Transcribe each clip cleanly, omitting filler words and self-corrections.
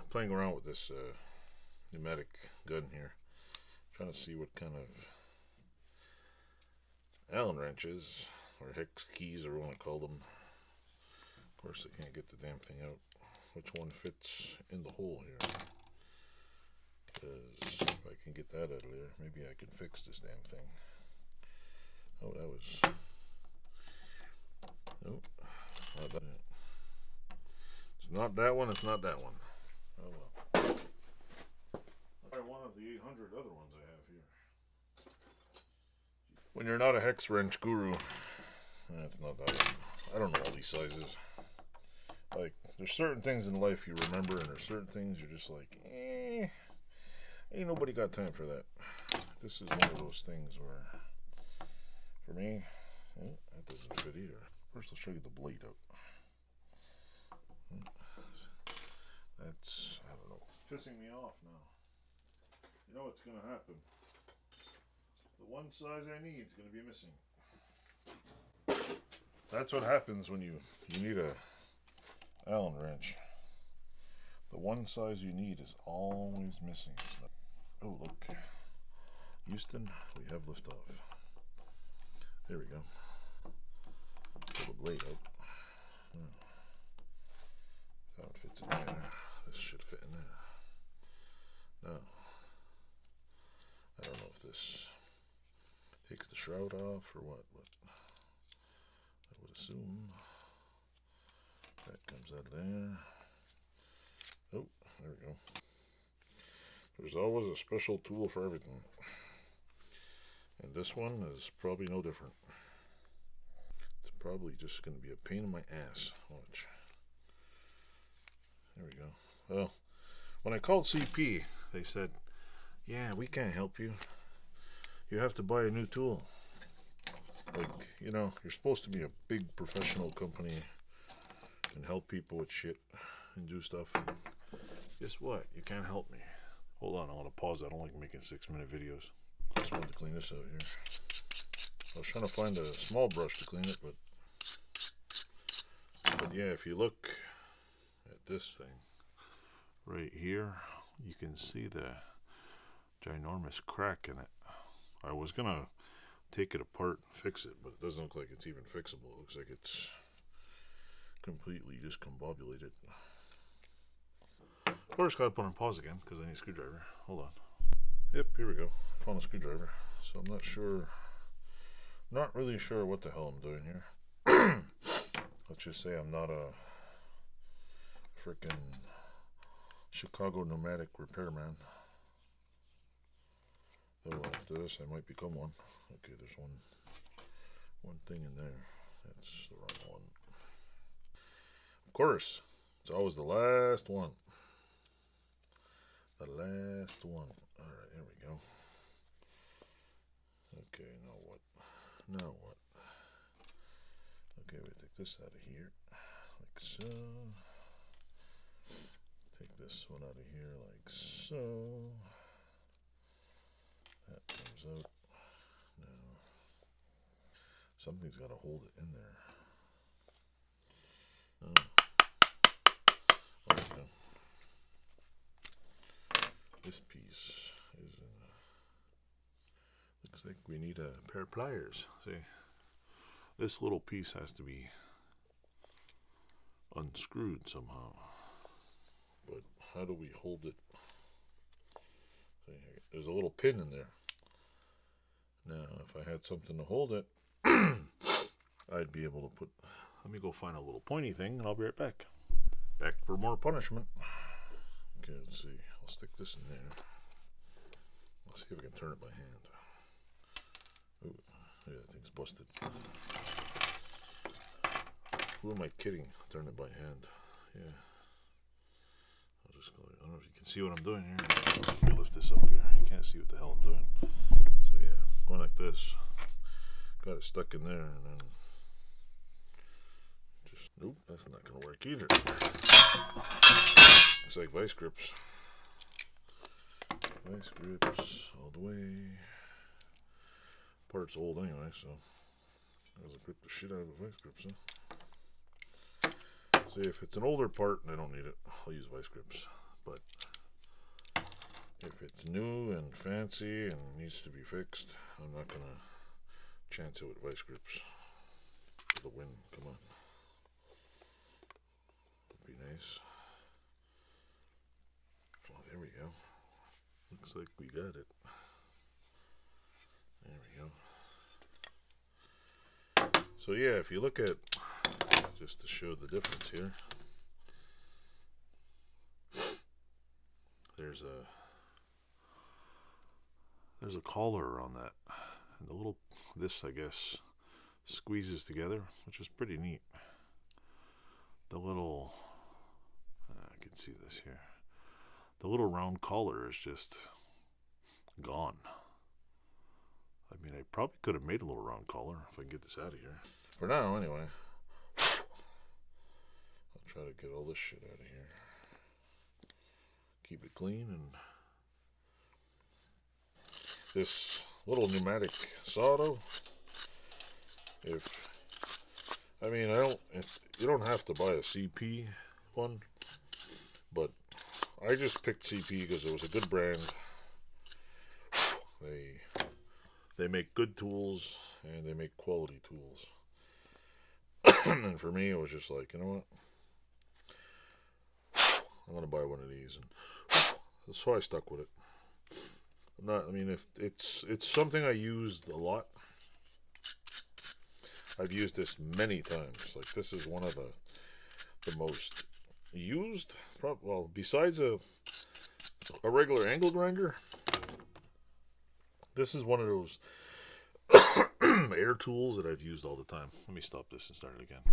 playing around with this pneumatic gun here, trying to see what kind of Allen wrenches or hex keys, or what I want to call them. Of course, I can't get the damn thing out. Which one fits in the hole here? Because if I can get that out of there, maybe I can fix this damn thing. Oh, that was... Nope. Not that. It's not that one, it's not that one. Oh well. Try one of the 800 other ones I have here. When you're not a hex wrench guru, that's not that one. I don't know all these sizes. Like, there's certain things in life you remember, and there's certain things you're just like, ain't nobody got time for that. This is one of those things where, for me, that doesn't fit either. First, let's try to get the blade out. That's, I don't know. It's pissing me off now. You know what's going to happen? The one size I need is going to be missing. That's what happens when you need a Allen wrench. The one size you need is always missing. Oh, look. Houston, we have liftoff. There we go. Pull the blade out. That one fits in there. This should fit in there. Now, I don't know if this takes the shroud off or what, but I would assume that comes out of there. Oh, there we go. There's always a special tool for everything. And this one is probably no different. It's probably just going to be a pain in my ass. Watch. There we go. Well, when I called CP, they said, yeah, we can't help you. You have to buy a new tool. Like, you know, you're supposed to be a big professional company and help people with shit and do stuff. And guess what? You can't help me. Hold on, I want to pause. I don't like making 6-minute videos. Just wanted to clean this out here. I was trying to find a small brush to clean it, but yeah, if you look at this thing right here, you can see the ginormous crack in it. I was gonna take it apart and fix it, but it doesn't look like it's even fixable. It looks like it's completely discombobulated. Of course, gotta put on pause again because I need a screwdriver. Hold on. Yep, here we go. Found a screwdriver. So I'm not really sure what the hell I'm doing here. Let's just say I'm not a freaking Chicago Pneumatic repairman. Though after this, I might become one. Okay, there's one thing in there. That's the wrong one. Of course, it's always the last one. The last one. Alright, here we go. Okay, now what? Now what? Okay, we take this out of here. Like so. Take this one out of here like so. That comes out. Now, something's got to hold it in there. Oh. Okay. This piece is looks like we need a pair of pliers. See, this little piece has to be unscrewed somehow. But how do we hold it? See, there's a little pin in there. Now, if I had something to hold it, I'd be able to put... Let me go find a little pointy thing, and I'll be right back. Back for more punishment. Okay, let's see. I'll stick this in there. Let's see if I can turn it by hand. Ooh, yeah, that thing's busted. Who am I kidding? Turn it by hand. Yeah. I'll just go. I don't know if you can see what I'm doing here. Let me lift this up here. You can't see what the hell I'm doing. So yeah, going like this. Got it stuck in there, and then just nope. That's not gonna work either. It's like vice grips. Vice grips all the way. Part's old anyway, so I'll grip the shit out of a vice grips, huh? See, if it's an older part and I don't need it, I'll use vice grips. but if it's new and fancy and needs to be fixed, I'm not gonna chance it with vice grips for the win. Come on, would be nice. Oh, there we go. Looks like we got it. There we go. So yeah, if you look at, just to show the difference here, there's a collar on that, and the little, this I guess squeezes together, which is pretty neat. The little, I can see this here, the little round collar is just gone. I mean, I probably could have made a little round collar if I can get this out of here. For now, anyway. I'll try to get all this shit out of here. Keep it clean. And this little pneumatic solder, you don't have to buy a CP one, but I just picked CP because it was a good brand. They make good tools and they make quality tools. And for me, it was just like, you know what? I'm gonna buy one of these, and so I stuck with it. If it's something I used a lot. I've used this many times. Like, this is one of the most used. Well, besides a regular angle grinder, this is one of those air tools that I've used all the time. Let me stop this and start it again.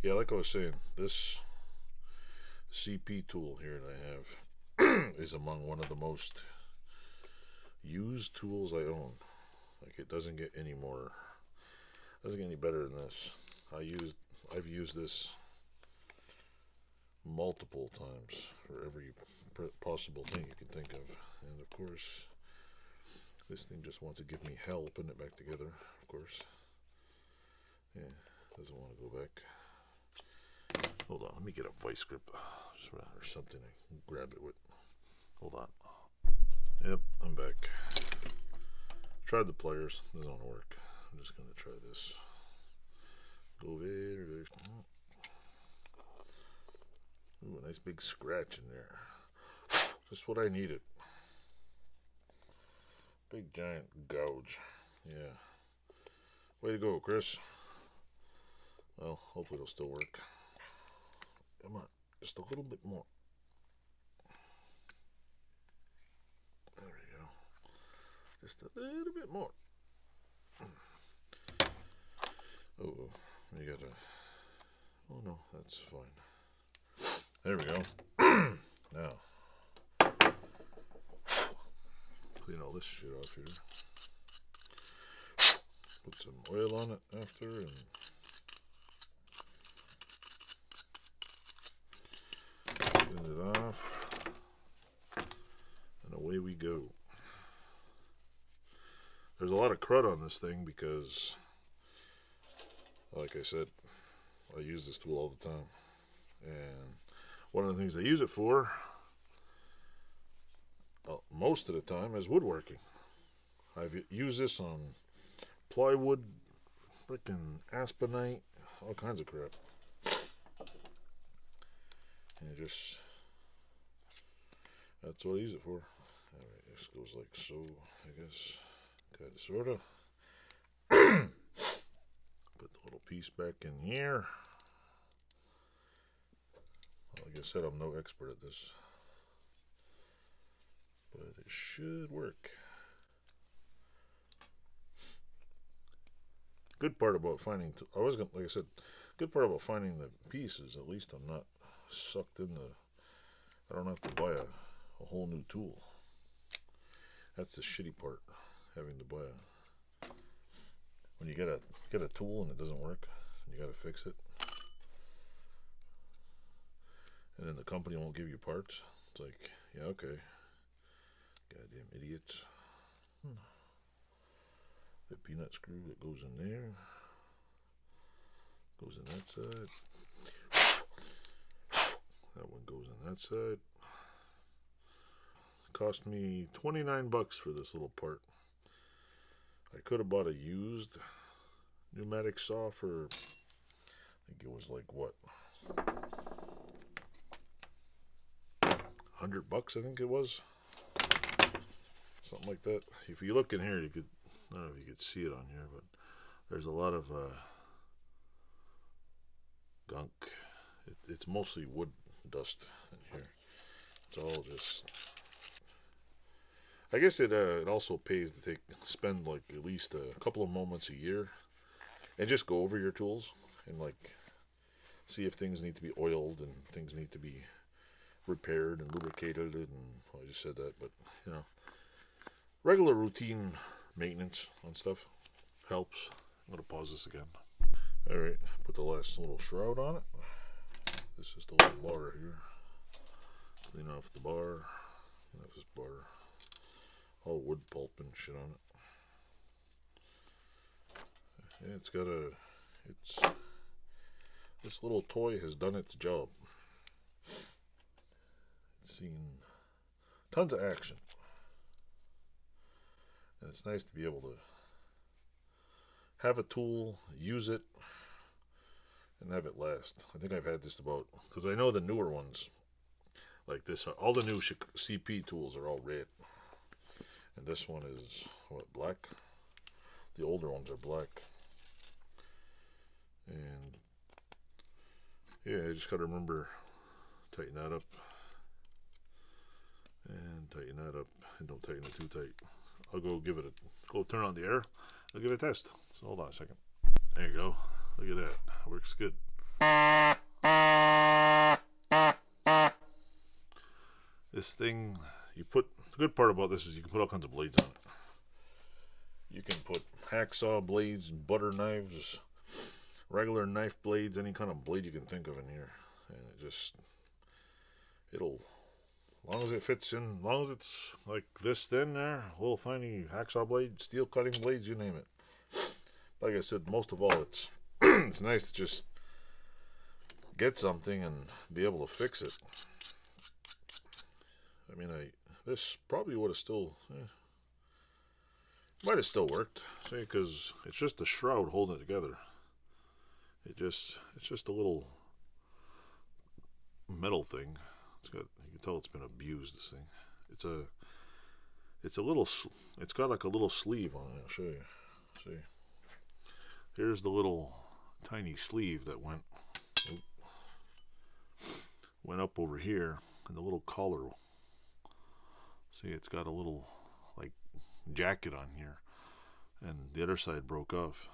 Yeah, like I was saying, this CP tool here that I have is among one of the most used tools I own. Like, it doesn't get any better than this. I've used this multiple times for every possible thing you can think of. And of course, this thing just wants to give me hell putting it back together, of course. Yeah, doesn't want to go back. Hold on, let me get a vice grip or something I can grab it with. Hold on. Yep, I'm back. Tried the pliers, doesn't work. I'm just going to try this. Go very. Ooh, a nice big scratch in there. Just what I needed. Big giant gouge. Yeah. Way to go, Chris. Well, hopefully it'll still work. Come on, just a little bit more. There we go. Just a little bit more. Oh, you gotta. Oh no, that's fine. There we go. Now, clean all this shit off here. Put some oil on it after, and clean it off, and away we go. There's a lot of crud on this thing because, like I said, I use this tool all the time, and one of the things I use it for, most of the time, is woodworking. I've used this on plywood, frickin' aspenite, all kinds of crap. And that's what I use it for. Alright, this goes like so, I guess. Kinda, sorta. Put the little piece back in here. Like I said, I'm no expert at this, but it should work. Good part about finding, like I said, good part about finding the pieces, at least I'm not sucked in I don't have to buy a whole new tool. That's the shitty part, having to buy when you get a tool and it doesn't work, and you gotta fix it. And then the company won't give you parts. It's like, yeah, okay. Goddamn idiots. The peanut screw that goes in there. Goes in that side. That one goes on that side. Cost me 29 bucks for this little part. I could have bought a used pneumatic saw for, I think it was like what, 100 bucks I think it was. Something like that. If you look in here, you could, I don't know if you could see it on here, but there's a lot of gunk. It's mostly wood dust in here. It's all just, I guess it also pays to spend like at least a couple of moments a year and just go over your tools and like see if things need to be oiled and things need to be repaired and lubricated, and well, I just said that, but you know, regular routine maintenance on stuff helps. I'm gonna pause this again. All right, put the last little shroud on it. This is the little bar here. Clean off the bar. Clean off this bar. All wood pulp and shit on it. Yeah, it's got a. This little toy has done its job. It's seen tons of action. And it's nice to be able to have a tool, use it, and have it last. I think I've had this about, because I know the newer ones, like this, all the new CP tools are all red. And this one is, what, black? The older ones are black. And yeah, I just got to remember, tighten that up. And tighten that up. And don't tighten it too tight. I'll go give it go turn on the air. I'll give it a test. So hold on a second. There you go. Look at that. Works good. This thing, the good part about this is you can put all kinds of blades on it. You can put hacksaw blades, butter knives, regular knife blades, any kind of blade you can think of in here. And it'll, as long as it fits in, as long as it's like this thin there, little tiny hacksaw blade, steel cutting blades, you name it. Like I said, most of all, it's it's nice to just get something and be able to fix it. I mean, this probably would have still, might have still worked, see, because it's just the shroud holding it together. It's just a little metal thing. You can tell it's been abused, this thing. It's got like a little sleeve on it. I'll show you. See, here's the little tiny sleeve that went up over here, and the little collar. See, it's got a little like jacket on here, and the other side broke off.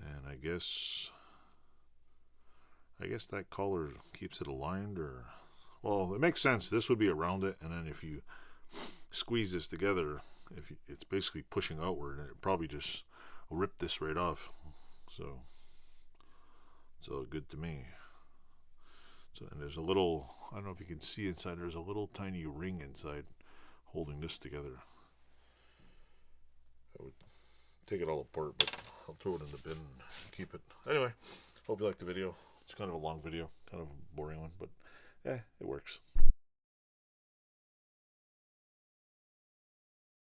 And I guess that collar keeps it aligned, or, well, it makes sense. This would be around it, and then if you squeeze this together, it's basically pushing outward, and it probably just rip this right off. So it's all good to me. So, and there's a little, I don't know if you can see inside, there's a little tiny ring inside holding this together. I would take it all apart, but I'll throw it in the bin and keep it. Anyway, hope you liked the video. It's kind of a long video, kind of a boring one, but yeah, it works.